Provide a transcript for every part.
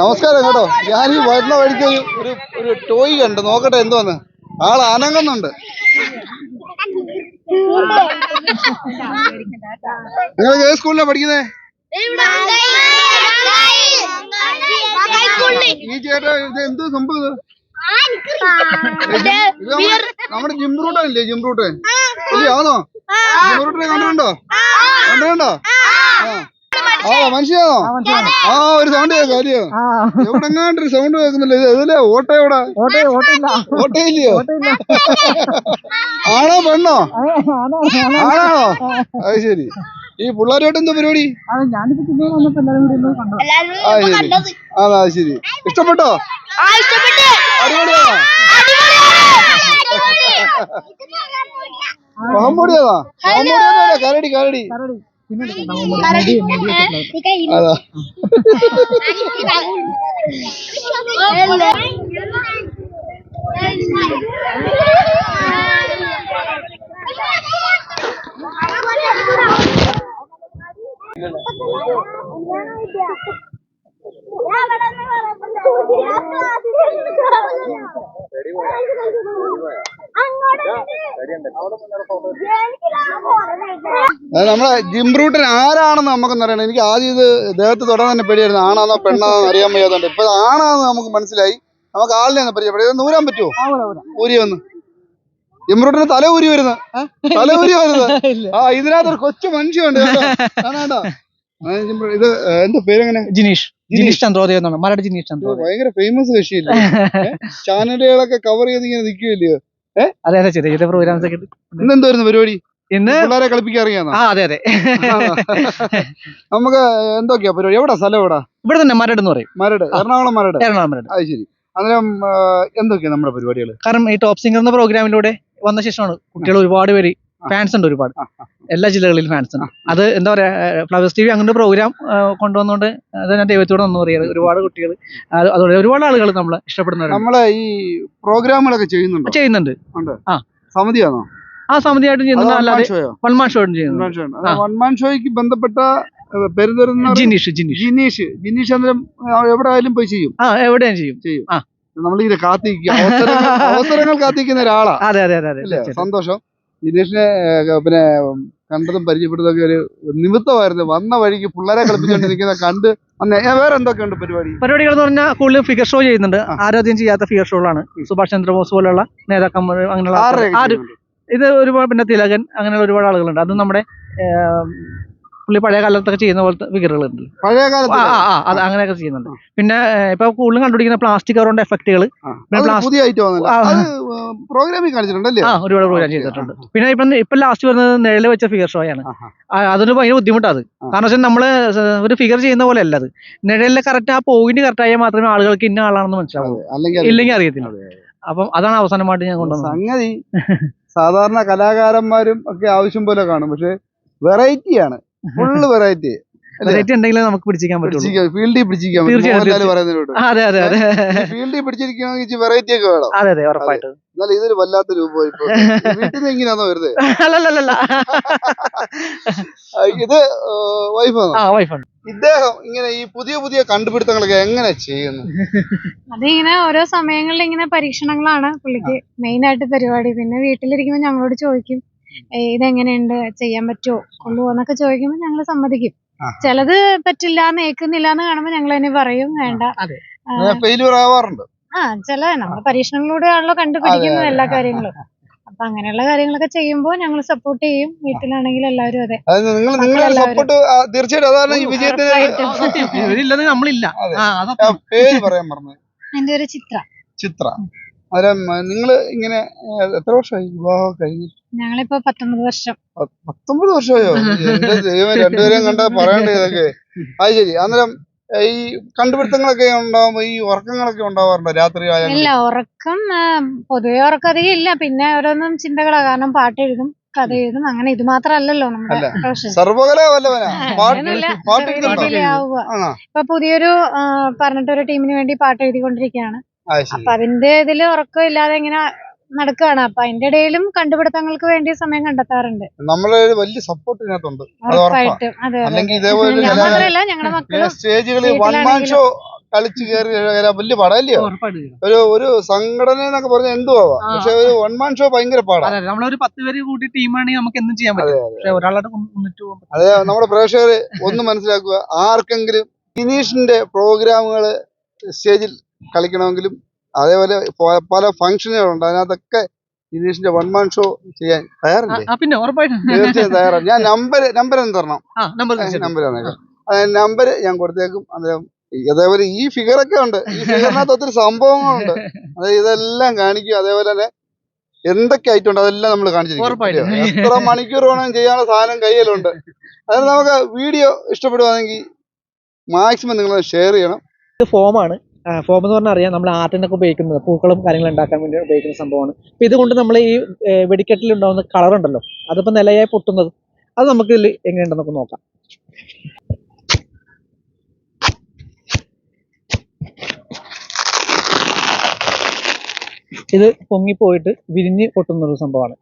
നമസ്കാരം കേട്ടോ. ഞാൻ ഈ വരുന്ന വഴിക്ക് ഒരു ടോയ് കണ്ട് നോക്കട്ടെ എന്തോന്ന്. ആൾ അനങ്ങുന്നുണ്ട്. നിങ്ങൾ ഏത് സ്കൂളിലാണ് പഠിക്കുന്നേ? ഈ ചേട്ടാ ഇത് എന്തോ സംഭവം? ഇത് നമ്മുടെ ജിം റൂട്ടല്ലേ? ജിം റൂട്ട് ആണോ? ജിം റൂട്ടിനെ കണ്ടിട്ടുണ്ടോ? മനുഷ്യാണോ? ആ, ഒരു സൗണ്ട് കേൾക്കാം അല്ലയോ? എവിടെങ്ങാണ്ടൊരു സൗണ്ട് കേൾക്കുന്നില്ല. ഇത് ഇതിലെ ഓട്ടയോടാ? ഓട്ടയില്ലയോ? ആണോ പെണ്ണോ? ആണാണോ? അത് ശരി. ഈ പിള്ളേരോട്ട് എന്താ പരിപാടി? അത് ശരി. ഇഷ്ടപ്പെട്ടോ? അടിപൊളിയാണോ? പാമ്പൊടിയാണോ? പാമ്പൊടിയാണോ? കരടി കരടി. അതാ. നമ്മളെ ജിം റൂട്ടിന് ആരാണെന്ന് നമുക്കൊന്നും അറിയണം. എനിക്ക് ആദ്യം ഇത് ദേഹത്ത് തൊടാൻ തന്നെ പേടിയായിരുന്നു. ആണാന്നോ പെണ്ണാന്നോ അറിയാൻ വയ്യാതുണ്ട്. ഇപ്പൊ ആണാന്ന് നമുക്ക് മനസ്സിലായി. നമുക്ക് ആളിനെ ഒന്ന് പരിചയപ്പെടും. ഇതൊന്ന് ഊരാൻ പറ്റുമോ? ഊരി വന്ന് ജിം റൂട്ടിന് തല ഊരി വരുന്നത്. ആ, ഇതിനകത്തൊരു കൊച്ചു മനുഷ്യണ്ട്. ഇത് എന്താ പേരെങ്ങനെ? ജിനീഷ് ചന്ദ്രോദയ എന്നാണ്. മലയാള ജിനീഷ് ചന്ദ്രോദയ. ഭയങ്കര ഫേമസ് കക്ഷിയില്ലേ? ചാനലുകളൊക്കെ കവർ ചെയ്ത് ഇങ്ങനെ നിൽക്കുമല്ലയോ? അതെ അതെ, ചെറിയ ചെറിയ പ്രോഗ്രാംസ് ഒക്കെ. ഇന്നെന്തായിരുന്നു പരിപാടി? ഇന്ന് പിള്ളേരെ കളിപ്പിക്കാൻ അറിയാന്നോ? അതെ അതെ. നമുക്ക് എന്തൊക്കെയാ പരിപാടി? എവിടാ സ്ഥലം? എവിടാ? ഇവിടെ തന്നെ മരട് എന്ന് പറയും. മരട്, എറണാകുളം മരട്. മരട്. അത് ശരി. അന്നേരം എന്തൊക്കെയാ നമ്മുടെ പരിപാടികൾ? കാരണം ഈ ടോപ്പ് സിംഗർ എന്ന പ്രോഗ്രാമിലൂടെ വന്ന ശേഷമാണ് കുട്ടികൾ ഒരുപാട് പേര് ഫാൻസ് ഉണ്ട്. ഒരുപാട് എല്ലാ ജില്ലകളിലും ഫാൻസ് ഉണ്ട്. അത് എന്താ പറയാ, ഫ്ലവേഴ്സ് TV അങ്ങനെ പ്രോഗ്രാം കൊണ്ടുവന്നുകൊണ്ട് അത് ഞാൻ ദൈവത്തോട് നന്ദി പറയാറ്. ഒരുപാട് കുട്ടികൾ, അതുപോലെ ഒരുപാട് ആളുകൾ നമ്മളെ ഇഷ്ടപ്പെടുന്നവരുണ്ട്. നമ്മളെ ഈ പ്രോഗ്രാമുകളൊക്കെ ചെയ്യുന്നുണ്ട്. ആ, സമിതിയാണോ? ആ, സമിതിയായിട്ടും ചെയ്യുന്നുണ്ട്. അല്ലാതെ വൺ മാൻ ഷോ ചെയ്യുന്നുണ്ട്. വൺ മാൻ ഷോയ്ക്ക് ബന്ധപ്പെട്ട ജിനീഷ് അന്നേരം എവിടെ ആയാലും പോയി ചെയ്യും. എവിടെയും ചെയ്യും. നമ്മളിങ്ങനെ അവസരങ്ങൾ കാത്തിരിക്കുന്ന ഒരാളാ. അതെ അതെ അതെ. സന്തോഷം. ജിനീഷിനെ പിന്നെ കണ്ടതും പരിചയപ്പെട്ടതൊക്കെ ഒരു നിമിത്തമായിരുന്നു. വന്ന വഴിക്ക് പിള്ളേരെ കളിപ്പിച്ചുകൊണ്ടിരിക്കുന്ന കണ്ട് വേറെ എന്തൊക്കെയുണ്ട് പരിപാടികൾ എന്ന് പറഞ്ഞാൽ കൂടുതലും ഫിഗർ ഷോ ചെയ്യുന്നുണ്ട്. ആരാധ്യം ചെയ്യാത്ത ഫിഗർ ഷോകളാണ്. സുഭാഷ് ചന്ദ്രബോസ് പോലുള്ള നേതാക്കന്മാർ, അങ്ങനെയുള്ള ഇത് ഒരുപാട്, പിന്നെ തിലകൻ, അങ്ങനെയുള്ള ഒരുപാട് ആളുകളുണ്ട്. അത് നമ്മുടെ പുള്ളി പഴയ കാലത്തൊക്കെ ചെയ്യുന്ന പോലത്തെ ഫിഗറുകളുണ്ട്. പഴയ കാലത്ത് അത് അങ്ങനെയൊക്കെ ചെയ്യുന്നുണ്ട്. പിന്നെ ഇപ്പൊ കൂടുതലും കണ്ടുപിടിക്കുന്ന പ്ലാസ്റ്റിക് കവറിന്റെ എഫക്റ്റുകൾ ഒരുപാട് പ്രോഗ്രാം ചെയ്തിട്ടുണ്ട്. പിന്നെ ഇപ്പൊ ലാസ്റ്റ് വരുന്നത് നിഴല് വെച്ച ഫിഗർ ഷോ ആണ്. അതിന് ഭയങ്കര ബുദ്ധിമുട്ടാണ്. കാരണം വെച്ചാൽ നമ്മള് ഒരു ഫിഗർ ചെയ്യുന്ന പോലെ അല്ല അത്. നിഴലിലെ കറക്റ്റ് ആ പോയിന്റ് കറക്റ്റ് ആയാൽ മാത്രമേ ആളുകൾക്ക് ഇന്ന ആളാണെന്ന് മനസ്സിലാവൂ, ഇല്ലെങ്കിൽ അറിയത്തില്ല. അപ്പം അതാണ് അവസാനമായിട്ട് ഞാൻ കൊണ്ടുവന്നത്. സംഗതി സാധാരണ കലാകാരന്മാരും ഒക്കെ ആവശ്യം പോലെ കാണും. പക്ഷെ വെറൈറ്റിയാണ്, ഫുള്ള് വെറൈറ്റി ഉണ്ടെങ്കിലേ നമുക്ക് പിടിച്ചിരിക്കാൻ പറ്റുള്ളൂ. ഫീൽഡിൽ പിടിച്ചിരിക്കാൻ ഫീൽഡിൽ പിടിച്ചിരിക്കണമെങ്കിൽ വെറൈറ്റി ഒക്കെ വേണം. അതെ അതെ, ഉറപ്പായിട്ട്. എന്നാലും ഇതൊരു വല്ലാത്ത രൂപമായി വീട്ടിൽ നിന്ന് എങ്ങനെയാണോ വെറുതെ? ഇത് വൈഫാണ്. ഇദ്ദേഹം ഇങ്ങനെ ഈ പുതിയ പുതിയ കണ്ടുപിടുത്തങ്ങളൊക്കെ എങ്ങനെ ചെയ്യുന്നു? അതിങ്ങനെ ഓരോ സമയങ്ങളിൽ ഇങ്ങനെ പരീക്ഷണങ്ങളാണ് പുള്ളിക്ക് മെയിൻ ആയിട്ട് പരിപാടി. പിന്നെ വീട്ടിലിരിക്കുമ്പോൾ ഞങ്ങളോട് ചോദിക്കും, ഇതെങ്ങനെയുണ്ട്, ചെയ്യാൻ പറ്റുമോ, കൊണ്ടുപോകുന്നൊക്കെ ചോദിക്കുമ്പോൾ ഞങ്ങൾ സമ്മതിക്കും. ചിലത് പറ്റില്ല, ഏക്കുന്നില്ല എന്ന് കാണുമ്പോ ഞങ്ങൾ തന്നെ പറയും വേണ്ട. ചില നമ്മൾ പരീക്ഷണങ്ങളിലൂടെയാണല്ലോ കണ്ടുപിടിക്കുന്നത് എല്ലാ കാര്യങ്ങളും. അപ്പൊ അങ്ങനെയുള്ള കാര്യങ്ങളൊക്കെ ചെയ്യുമ്പോ ഞങ്ങൾ സപ്പോർട്ട് ചെയ്യും. വീട്ടിലാണെങ്കിലും എല്ലാവരും അതെ. എന്റെ ഒരു ചിത്ര. നിങ്ങള് ഇങ്ങനെ എത്ര വർഷമായി വിവാഹം കഴിഞ്ഞു? ഞങ്ങളിപ്പോ 19 വർഷം. 19 വർഷമായോ? എന്റെ ദൈവം, രണ്ടുപേരെയും കണ്ടാ പറയണ്ടേ ഇതൊക്കെ. അത് ശരി. അന്നേരം ഈ കണ്ടുപിടുത്തങ്ങളൊക്കെ ഉണ്ടാവുമ്പോ ഈ ഉറക്കങ്ങളൊക്കെ ഉണ്ടാവാറുണ്ടോ രാത്രി? ഇല്ല, ഉറക്കം പൊതുവെ ഉറക്കം അധികം ഇല്ല. പിന്നെ ഓരോന്നും ചിന്തകളാ. കാരണം പാട്ട് എഴുതും, കഥ എഴുതും, അങ്ങനെ ഇത് മാത്രല്ലല്ലോ നമ്മുടെ പ്രൊഫഷൻ. ഇപ്പൊ പുതിയൊരു പറഞ്ഞിട്ടൊരു ടീമിന് വേണ്ടി പാട്ട് എഴുതിക്കൊണ്ടിരിക്കുകയാണ്. അപ്പൊ അതിന്റെ ഇതില് ഉറക്കം ഇല്ലാതെ ഇങ്ങനെ നടക്കുകയാണ്. അപ്പൊ അതിന്റെ ഇടയിലും കണ്ടുപിടുത്തങ്ങൾക്ക് വേണ്ടി സമയം കണ്ടെത്താറുണ്ട്. നമ്മള് വലിയ സപ്പോർട്ട് ഇതിനകത്തുണ്ട്. ഉറപ്പായിട്ടും. അതെ, ഞാൻ മാത്രമല്ല, ഞങ്ങളുടെ മക്കളും സ്റ്റേജുകളിൽ വൺ മാൻ ഷോ കളിച്ച് കയറി വരാൻ വലിയ പാടല്ലയോ? ഉറപ്പായിട്ട് ചെയ്യണം. ഒരു സംഘടന എന്നൊക്കെ പറഞ്ഞാൽ എന്തും ആവാം. പക്ഷെ ഒരു വൺ മാൻ ഷോ ഭയങ്കര പാടാ. അതെ, നമ്മളൊരു 10 പേര് കൂടി ടീമാണെങ്കിൽ നമുക്ക് എന്തും ചെയ്യാൻ പറ്റും. പക്ഷെ ഒരാളായിട്ട് മുന്നിട്ട് പോകാൻ പറ്റും. അതെ, നമ്മുടെ പ്രേക്ഷകര് ഒന്ന് മനസ്സിലാക്കുക, ആർക്കെങ്കിലും വിനീഷിന്റെ പ്രോഗ്രാമുകൾ സ്റ്റേജിൽ കളിക്കണമെങ്കിലും അതേപോലെ പല ഫംഗ്ഷനുകളുണ്ട്, അതിനകത്തൊക്കെ വിനീഷിന്റെ വൺ മാൻ ഷോ ചെയ്യാൻ തയ്യാറല്ലേ? പിന്നെ ഉറപ്പായിട്ടും തീർച്ചയായും തയ്യാറാണ്. ഞാൻ നമ്പർ ഒന്ന് തരണം. നമ്പർ നമ്പർ ഞാൻ കൊടുത്തേക്കും. അതേപോലെ ഈ ഫിഗറൊക്കെ ഉണ്ട്, ഈ ഫിഗറിനകത്ത് ഒത്തിരി സംഭവങ്ങളുണ്ട്. അതായത് ഇതെല്ലാം കാണിക്കും. അതേപോലെ തന്നെ എന്തൊക്കെ ആയിട്ടുണ്ട് അതെല്ലാം നമ്മൾ കാണിച്ചിരിക്കും. എത്ര മണിക്കൂർ വേണമെങ്കിലും ചെയ്യാനുള്ള സാധനം കയ്യിലുണ്ട്. അതായത് നമുക്ക് വീഡിയോ ഇഷ്ടപ്പെടുവാണെങ്കിൽ മാക്സിമം നിങ്ങൾ ഷെയർ ചെയ്യണം. ഇത് ഫോമാണ്. ഫോം എന്ന് പറഞ്ഞാൽ അറിയാം, നമ്മൾ ആർട്ടിനൊക്കെ ഉപയോഗിക്കുന്നത്, പൂക്കളും കാര്യങ്ങളും ഉണ്ടാക്കാൻ വേണ്ടി ഉപയോഗിക്കുന്ന സംഭവമാണ്. അപ്പോൾ ഇതുകൊണ്ട് നമ്മൾ ഈ വെടിക്കെട്ടിൽ ഉണ്ടാകുന്ന കളർ ഉണ്ടല്ലോ, അതിപ്പോൾ നിലയായി പൊട്ടുന്നത്, അത് നമുക്ക് ഇതിൽ എങ്ങനെയുണ്ടെന്നൊക്കെ നോക്കാം. ഇത് പൊങ്ങിപ്പോയിട്ട് വിരിഞ്ഞ് പൊട്ടുന്നൊരു സംഭവമാണ്.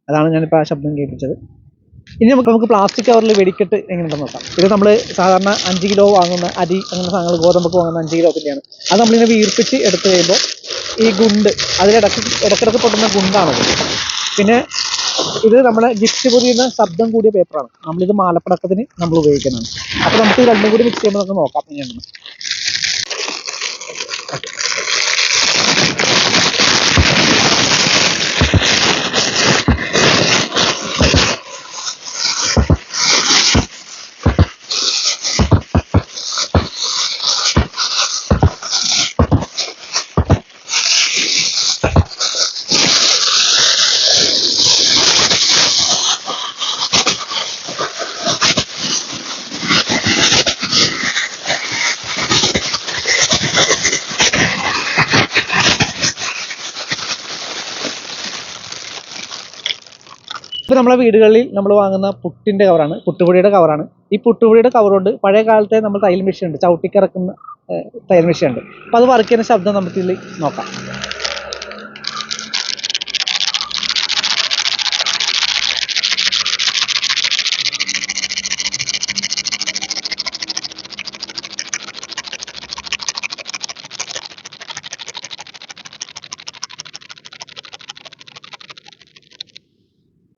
അതാണ് ഞാനിപ്പോൾ ആ ശബ്ദം കേൾപ്പിച്ചത്. ഇനി നമുക്ക് പ്ലാസ്റ്റിക് കവറിൽ വെടിക്കെട്ട് എങ്ങനെയുണ്ടെന്ന് നോക്കാം. ഇത് നമ്മൾ സാധാരണ 5 കിലോ വാങ്ങുന്ന അരി അങ്ങനെ സാധനങ്ങൾ, ഗോതമ്പൊക്കെ വാങ്ങുന്ന 5 കിലോത്തിൻ്റെയാണ്. അത് നമ്മളിങ്ങനെ വീർപ്പിച്ച് എടുത്ത് കഴിയുമ്പോൾ ഈ ഗുണ്ട് ഇടക്കിടക്ക് പൊട്ടുന്ന ഗുണ്ടാണത്. പിന്നെ ഇത് നമ്മളെ ഗിഫ്റ്റ് പൊതിയുന്ന ശബ്ദം കൂടിയ പേപ്പറാണ്. നമ്മളിത് മാലപ്പടക്കത്തിന് നമ്മൾ ഉപയോഗിക്കുന്നതാണ്. അപ്പോൾ നമുക്ക് ഇത് രണ്ടും കൂടി മിക്സ് ചെയ്യുമ്പോൾ നമുക്ക് നോക്കാം എങ്ങനെയുണ്ടെന്ന്. ഇത് നമ്മളെ വീടുകളിൽ നമ്മൾ വാങ്ങുന്ന പുട്ടിൻ്റെ കവറാണ്, പുട്ടുപൊടിയുടെ കവറാണ്. ഈ പുട്ടുപൊടിയുടെ കവറുകൊണ്ട് പഴയ കാലത്തെ നമ്മൾ തയ്യൽ മെഷീൻ ഉണ്ട്, ചവിട്ടിക്കിറക്കുന്ന തയ്യൽ മെഷീൻ ഉണ്ട്. അപ്പോൾ അത് വർക്ക് ചെയ്യുന്ന ശബ്ദം നമുക്കിതിൽ നോക്കാം.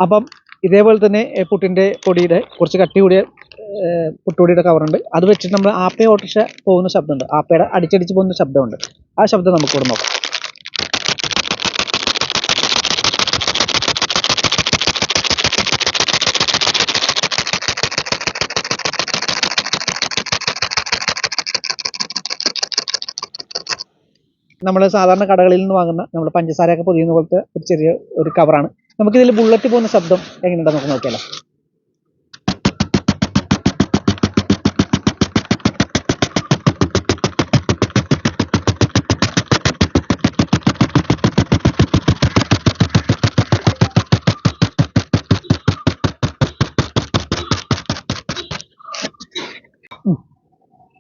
അപ്പം ഇതേപോലെ തന്നെ പുട്ടിൻ്റെ പൊടിയുടെ കുറച്ച് കട്ടി കൂടിയ പുട്ടുപൊടിയുടെ കവറുണ്ട്. അത് വെച്ചിട്ട് നമ്മൾ ആപ്പ ഓട്ടോറിക്ഷ പോകുന്ന ശബ്ദമുണ്ട്, ആപ്പയുടെ അടിച്ചടിച്ച് പോകുന്ന ശബ്ദമുണ്ട്. ആ ശബ്ദം നമുക്കിവിടെ നോക്കാം. നമ്മൾ സാധാരണ കടകളിൽ നിന്ന് വാങ്ങുന്ന നമ്മൾ പഞ്ചസാരയൊക്കെ പൊതിയുന്ന പോലത്തെ ഒരു ചെറിയ ഒരു കവറാണ്. നമുക്കിതിൽ ബുള്ളറ്റ് പോകുന്ന ശബ്ദം എങ്ങനെയുണ്ടെന്ന് നമുക്ക് നോക്കിയാലോ.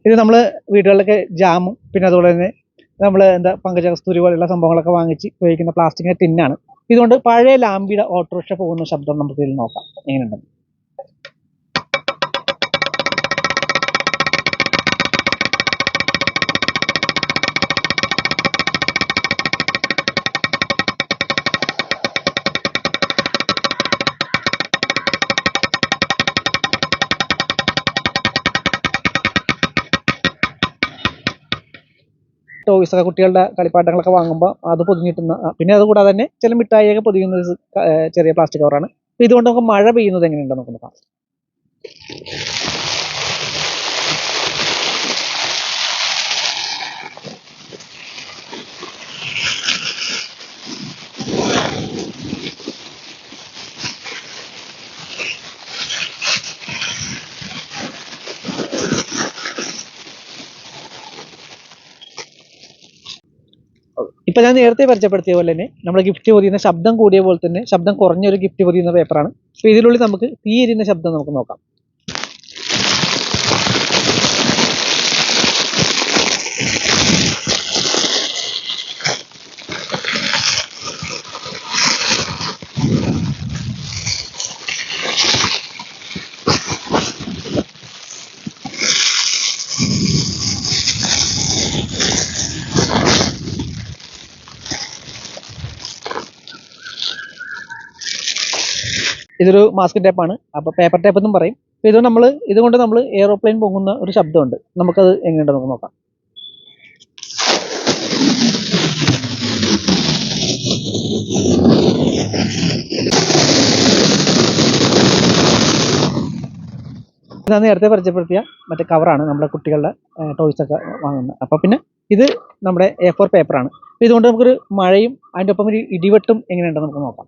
ഇത് നമ്മൾ വീടുകളിലൊക്കെ ജാമും പിന്നെ അതുപോലെ തന്നെ നമ്മൾ പങ്കജകസ്തൂരി പോലെയുള്ള സംഭവങ്ങളൊക്കെ വാങ്ങിച്ച് ഉപയോഗിക്കുന്ന പ്ലാസ്റ്റിക്കിൻ്റെ ടിന്നാണ്. ഇതുകൊണ്ട് പഴയ ലാമ്പിയുടെ ഓട്ടോറിക്ഷ പോകുന്ന ശബ്ദം നമുക്ക് ഇതിൽ നോക്കാം എങ്ങനെയുണ്ടെന്ന്. ടോയ്സൊക്കെ കുട്ടികളുടെ കളിപ്പാട്ടങ്ങളൊക്കെ വാങ്ങുമ്പോൾ അത് പൊതിഞ്ഞിട്ടുന്ന, പിന്നെ അതുകൂടാതെ തന്നെ ചില മിഠായിയൊക്കെ പൊതിയുന്ന ഒരു ചെറിയ പ്ലാസ്റ്റിക് കവറാണ്. അപ്പോൾ ഇതുകൊണ്ട് നമുക്ക് മഴ പെയ്യുന്നത് എങ്ങനെയുണ്ടെന്ന് നമുക്ക് നോക്കാം. ഇപ്പം ഞാൻ നേരത്തെ പരിചയപ്പെടുത്തിയ പോലെ തന്നെ നമ്മൾ ഗിഫ്റ്റ് പൊതിയുന്ന ശബ്ദം കൂടിയ പോലെ തന്നെ ശബ്ദം കുറഞ്ഞൊരു ഗിഫ്റ്റ് പൊതിയുന്ന പേപ്പറാണ്. അപ്പോൾ ഇതിനുള്ളിൽ നമുക്ക് തീ എരിയുന്ന ശബ്ദം നമുക്ക് നോക്കാം. ഇതൊരു മാസ്ക് ടേപ്പാണ്. അപ്പോൾ പേപ്പർ ടേപ്പ് എന്നും പറയും. അപ്പോൾ ഇതുകൊണ്ട് നമ്മൾ എയറോപ്ലെയിൻ പൊങ്ങുന്ന ഒരു ശബ്ദമുണ്ട്. നമുക്കത് എങ്ങനെയുണ്ട് നമുക്ക് നോക്കാം. ഞാൻ നേരത്തെ പരിചയപ്പെടുത്തിയ മറ്റേ കവറാണ് നമ്മുടെ കുട്ടികളുടെ ടോയ്സ് ഒക്കെ വാങ്ങുന്നത്. അപ്പോൾ പിന്നെ ഇത് നമ്മുടെ A4 പേപ്പറാണ്. അപ്പോൾ ഇതുകൊണ്ട് നമുക്കൊരു മഴയും അതിൻ്റെ ഒപ്പം ഒരു ഇടിവെട്ടും എങ്ങനെയുണ്ടെന്ന് നമുക്ക് നോക്കാം.